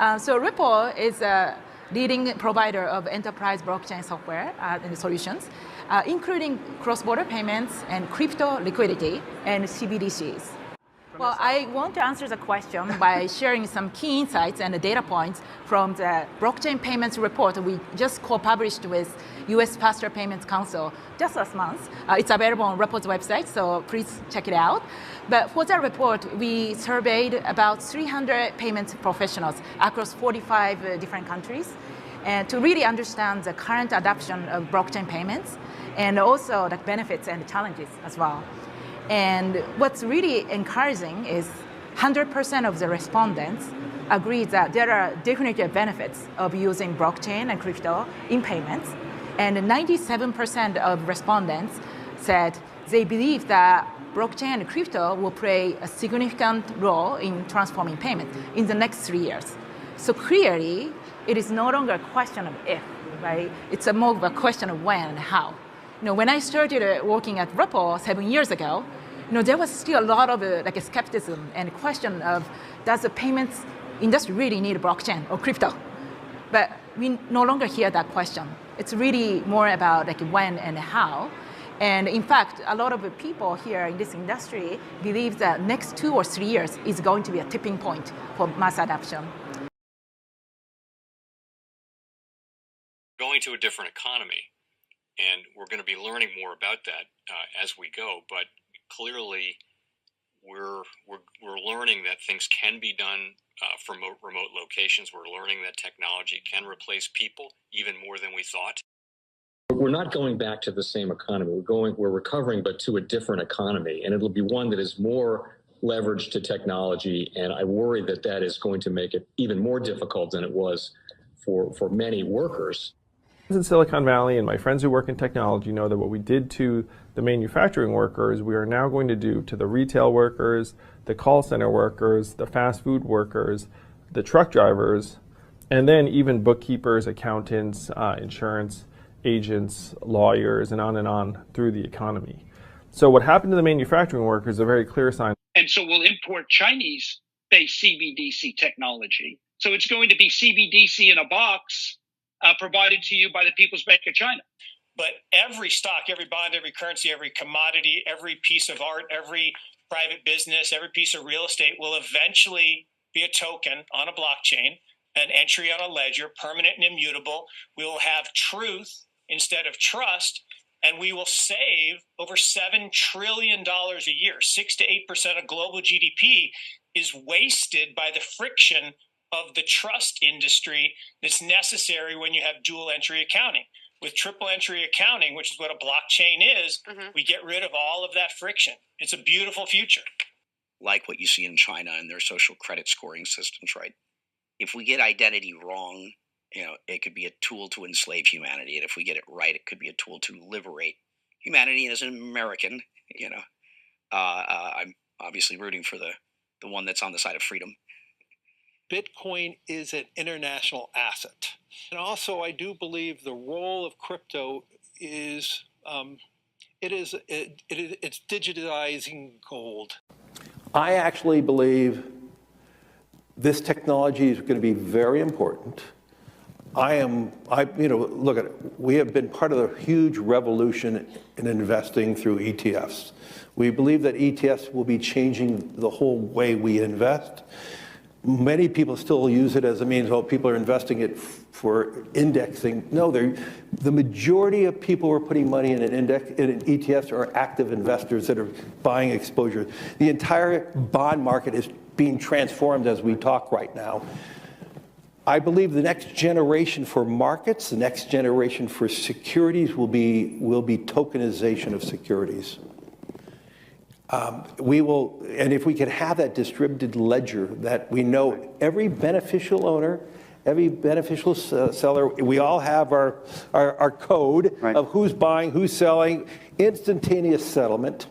So Ripple is a leading provider of enterprise blockchain software and solutions, including cross-border payments and crypto liquidity and CBDCs. Well, I want to answer the question by sharing some key insights and data points from the blockchain payments report we just co-published with US Faster Payments Council just last month. It's available on Ripple's website, so please check it out. But for that report, we surveyed about 300 payments professionals across 45 different countries, and to really understand the current adoption of blockchain payments and also the benefits and challenges as well. And what's really encouraging is 100% of the respondents agree that there are definitely benefits of using blockchain and crypto in payments. And 97% of respondents said they believe that blockchain and crypto will play a significant role in transforming payments in the next 3 years. So clearly, it is no longer a question of if, right? It's more of a question of when and how. When I started working at Ripple 7 years ago, there was still a lot of skepticism and question of, does the payments industry really need blockchain or crypto? But we no longer hear that question. It's really more about when and how. And in fact, a lot of the people here in this industry believe that next 2 or 3 years is going to be a tipping point for mass adoption. Going to a different economy, and we're going to be learning more about that as we go. But clearly, we're learning that things can be done from remote locations. We're learning that technology can replace people even more than we thought. We're not going back to the same economy. We're recovering, but to a different economy, and it'll be one that is more leveraged to technology. And I worry that that is going to make it even more difficult than it was for many workers. In Silicon Valley, and my friends who work in technology know that what we did to the manufacturing workers, we are now going to do to the retail workers, the call center workers, the fast food workers, the truck drivers, and then even bookkeepers, accountants, insurance agents, lawyers, and on through the economy. So what happened to the manufacturing workers is a very clear sign. And so we'll import Chinese-based CBDC technology. So it's going to be CBDC in a box provided to you by the People's Bank of China. But every stock, every bond, every currency, every commodity, every piece of art, every private business, every piece of real estate will eventually be a token on a blockchain, an entry on a ledger, permanent and immutable. We will have truth instead of trust, and we will save over $7 trillion a year. 6 to 8% of global GDP is wasted by the friction of the trust industry that's necessary when you have dual entry accounting. With triple entry accounting, which is what a blockchain is, we get rid of all of that friction. It's a beautiful future. Like what you see in China and their social credit scoring systems, right? If we get identity wrong, it could be a tool to enslave humanity. And if we get it right, it could be a tool to liberate humanity. And as an American, I'm obviously rooting for the one that's on the side of freedom. Bitcoin is an international asset. And also, I do believe the role of crypto is, it's digitizing gold. I actually believe this technology is going to be very important. Look at it. We have been part of a huge revolution in investing through ETFs. We believe that ETFs will be changing the whole way we invest. Many people still use it as a means, people are investing it for indexing. No, the majority of people who are putting money in in ETFs are active investors that are buying exposure. The entire bond market is being transformed as we talk right now. I believe the next generation for markets, the next generation for securities will be tokenization of securities. And if we could have that distributed ledger that we know every beneficial owner, every beneficial seller, we all have our code of who's buying, who's selling, instantaneous settlement.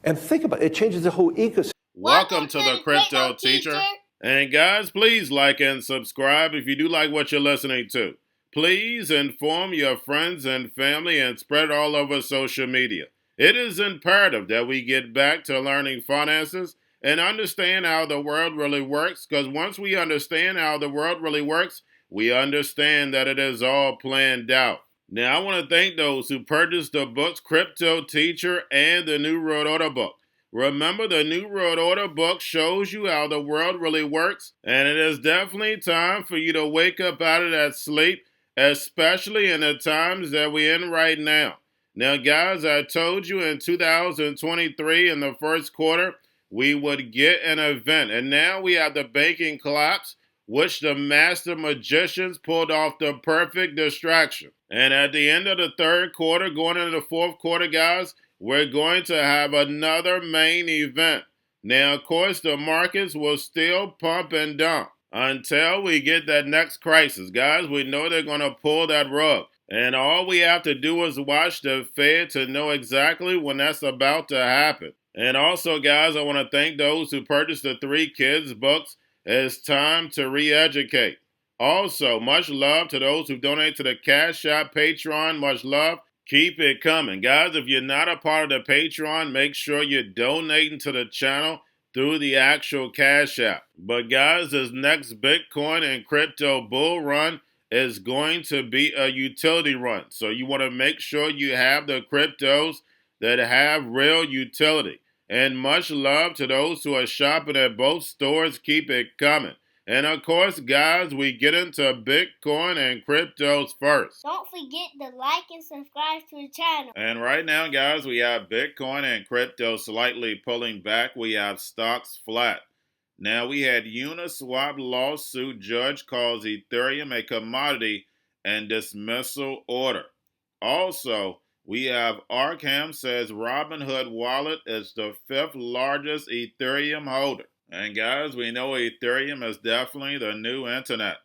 And think about it, it changes the whole ecosystem. Welcome to the Crypto Teacher. And guys, please like and subscribe if you do like what you're listening to. Please inform your friends and family and spread all over social media. It is imperative that we get back to learning finances and understand how the world really works, because once we understand how the world really works, we understand that it is all planned out. Now, I want to thank those who purchased the books Cryptoteacher and the New World Order book. Remember, the New World Order book shows you how the world really works, and it is definitely time for you to wake up out of that sleep, especially in the times that we're in right now. Now, guys, I told you in 2023 in the first quarter, we would get an event, and now we have the banking collapse, which the master magicians pulled off the perfect distraction. And at the end of the third quarter, going into the fourth quarter, guys, we're going to have another main event. Now, of course, the markets will still pump and dump until we get that next crisis. Guys, we know they're going to pull that rug. And all we have to do is watch the Fed to know exactly when that's about to happen. And also, guys, I want to thank those who purchased the 3 Kids books. It's time to re-educate. Also, much love to those who donate to the Cash App, Patreon. Much love. Keep it coming. Guys, if you're not a part of the Patreon, make sure you're donating to the channel through the actual Cash App. But guys, this next Bitcoin and crypto bull run is going to be a utility run. So you want to make sure you have the cryptos that have real utility. And much love to those who are shopping at both stores. Keep it coming. And of course, guys, we get into Bitcoin and cryptos first. Don't forget to like and subscribe to the channel. And right now, guys, we have Bitcoin and crypto slightly pulling back. We have stocks flat. Now, we had Uniswap lawsuit. Judge calls Ethereum a commodity and dismissal order. Also, we have Arkham says Robinhood wallet is the 5th largest Ethereum holder. And guys, we know Ethereum is definitely the new internet.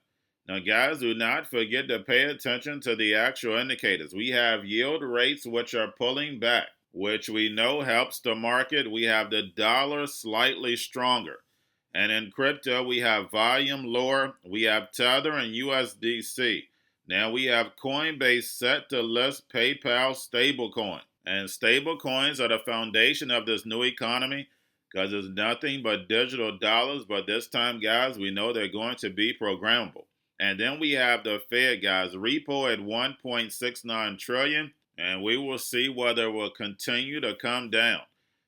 Now guys, do not forget to pay attention to the actual indicators. We have yield rates which are pulling back, which we know helps the market. We have the dollar slightly stronger. And in crypto, we have volume lower. We have Tether and USDC. Now we have Coinbase set to list PayPal stablecoin. And stablecoins are the foundation of this new economy because it's nothing but digital dollars. But this time, guys, we know they're going to be programmable. And then we have the Fed, guys, repo at 1.69 trillion. And we will see whether it will continue to come down.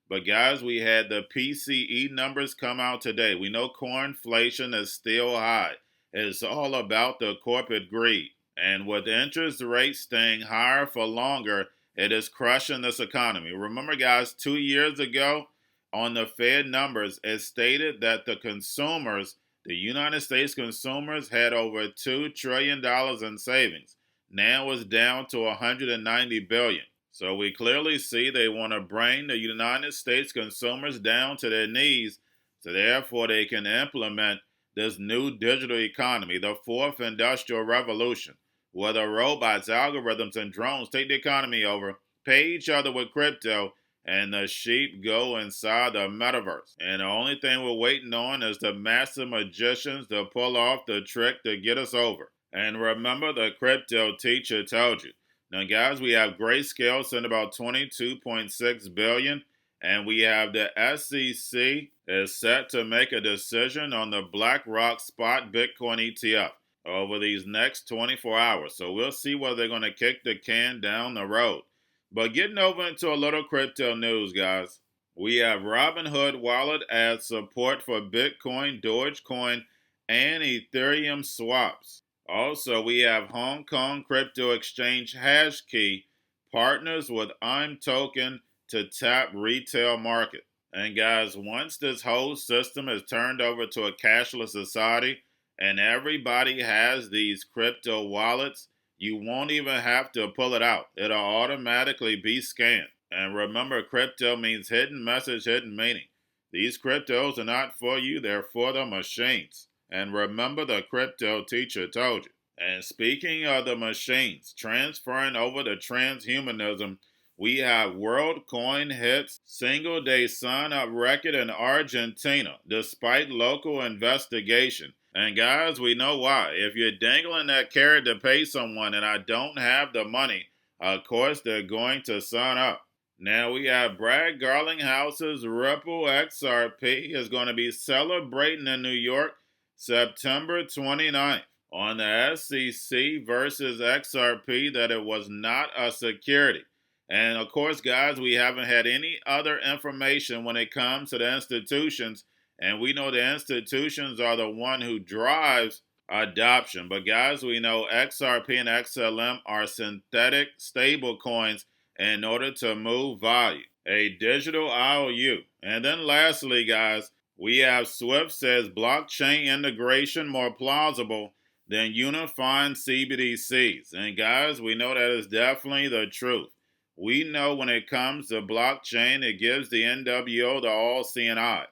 But guys, we had the PCE numbers come out today. We know core inflation is still high. It's all about the corporate greed. And with interest rates staying higher for longer, it is crushing this economy. Remember, guys, 2 years ago on the Fed numbers, it stated that the consumers, the United States consumers, had over $2 trillion in savings. Now it's down to $190 billion. So we clearly see they want to bring the United States consumers down to their knees, so therefore they can implement this new digital economy, the 4th industrial revolution, where the robots, algorithms, and drones take the economy over, pay each other with crypto, and the sheep go inside the metaverse. And the only thing we're waiting on is the master magicians to pull off the trick to get us over. And remember, the crypto teacher told you. Now, guys, we have Grayscale sent about $22.6 billion, and we have the SEC is set to make a decision on the BlackRock spot Bitcoin ETF over these next 24 hours. So we'll see whether they're going to kick the can down the road. But getting over into a little crypto news, guys, we have Robinhood wallet adds support for Bitcoin, Dogecoin, and Ethereum swaps. Also, we have Hong Kong crypto exchange Hashkey partners with I'm Token to tap retail market. And guys, once this whole system is turned over to a cashless society and everybody has these crypto wallets, you won't even have to pull it out. It'll automatically be scanned. And remember, crypto means hidden message, hidden meaning. These cryptos are not for you, they're for the machines. And remember, the crypto teacher told you. And speaking of the machines, transferring over to transhumanism, we have WorldCoin hits single-day sign-up record in Argentina, despite local investigation. And guys, we know why. If you're dangling that carrot to pay someone and I don't have the money, of course they're going to sign up. Now we have Brad Garlinghouse's Ripple XRP is going to be celebrating in New York September 29th on the SEC versus XRP that it was not a security. And of course, guys, we haven't had any other information when it comes to the institutions. And we know the institutions are the one who drives adoption. But guys, we know XRP and XLM are synthetic stable coins in order to move value, a digital IOU. And then lastly, guys, we have Swift says blockchain integration more plausible than unifying CBDCs. And guys, we know that is definitely the truth. We know when it comes to blockchain, it gives the NWO the all-seeing eye.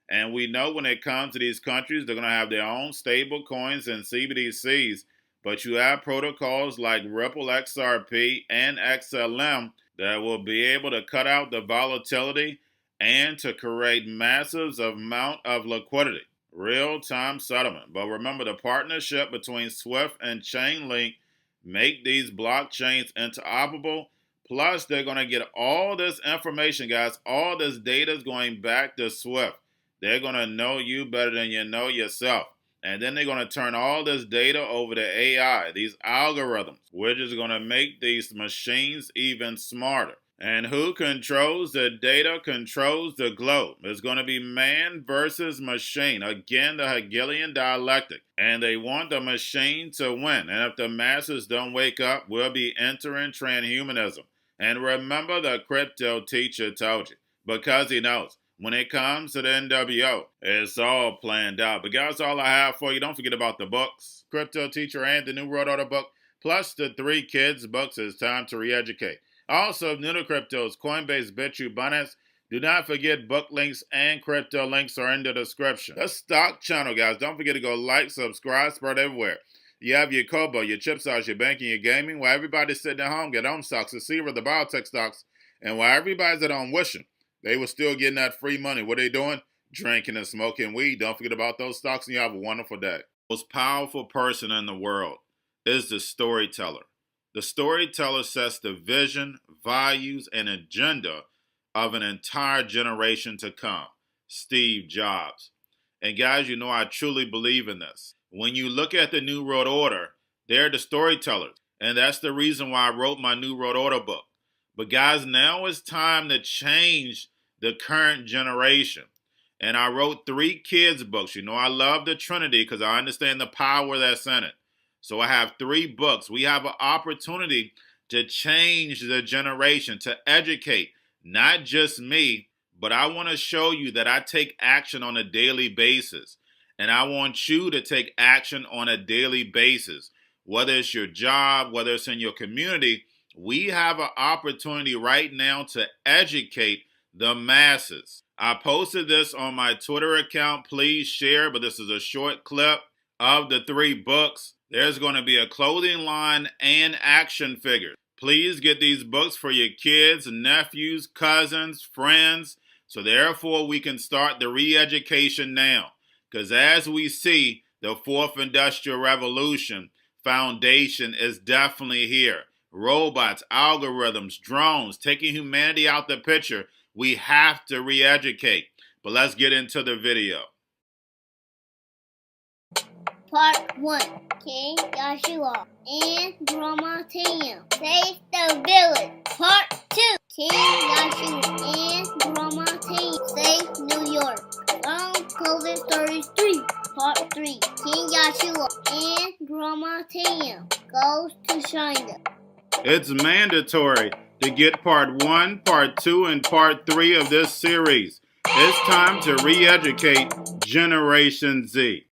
And we know when it comes to these countries, they're going to have their own stable coins and CBDCs. But you have protocols like Ripple XRP and XLM that will be able to cut out the volatility and to create massive amount of liquidity, real-time settlement. But remember, the partnership between Swift and Chainlink make these blockchains interoperable. Plus, they're going to get all this information, guys. All this data is going back to Swift. They're going to know you better than you know yourself. And then they're going to turn all this data over to AI, these algorithms, which is going to make these machines even smarter. And who controls the data controls the globe. It's going to be man versus machine. Again, the Hegelian dialectic. And they want the machine to win. And if the masses don't wake up, we'll be entering transhumanism. And remember, the crypto teacher told you, because he knows. When it comes to the NWO, it's all planned out. But guys, all I have for you. Don't forget about the books, Crypto Teacher and the New World Order book, plus the 3 kids books. It's time to re-educate. Also, new to cryptos, Coinbase, Bitrue, Binance. Do not forget book links and crypto links are in the description. The stock channel, guys. Don't forget to go like, subscribe, spread everywhere. You have your Kobo, your chip stocks, your banking, your gaming. While everybody's sitting at home, get home stocks, the Seaver, the biotech stocks. And while everybody's at home wishing they were still getting that free money, what are they doing? Drinking and smoking weed. Don't forget about those stocks, and you have a wonderful day. The most powerful person in the world is the storyteller. The storyteller sets the vision, values, and agenda of an entire generation to come. Steve Jobs. And guys, you know I truly believe in this. When you look at the New World Order, they're the storytellers. And that's the reason why I wrote my New World Order book. But guys, now it's time to change the current generation. And I wrote 3 kids books. You know, I love the Trinity because I understand the power that's in it. So I have 3 books. We have an opportunity to change the generation, to educate, not just me, but I want to show you that I take action on a daily basis. And I want you to take action on a daily basis. Whether it's your job, whether it's in your community, we have an opportunity right now to educate the masses. I posted this on my Twitter account. Please share, but this is a short clip of the 3 books. There's going to be a clothing line and action figures. Please get these books for your kids, nephews, cousins, friends, so therefore we can start the re-education now. Because as we see, the 4th Industrial Revolution foundation is definitely here. Robots, algorithms, drones, taking humanity out the picture. We have to re-educate. But let's get into the video. Part 1. King Joshua and Grandma Tam save the village. Part 2. King Joshua and Grandma Tam save New York from COVID-33. Part 3. King Joshua and Grandma Tam goes to China. It's mandatory to get part 1, part 2, and part 3 of this series. It's time to re-educate Generation Z.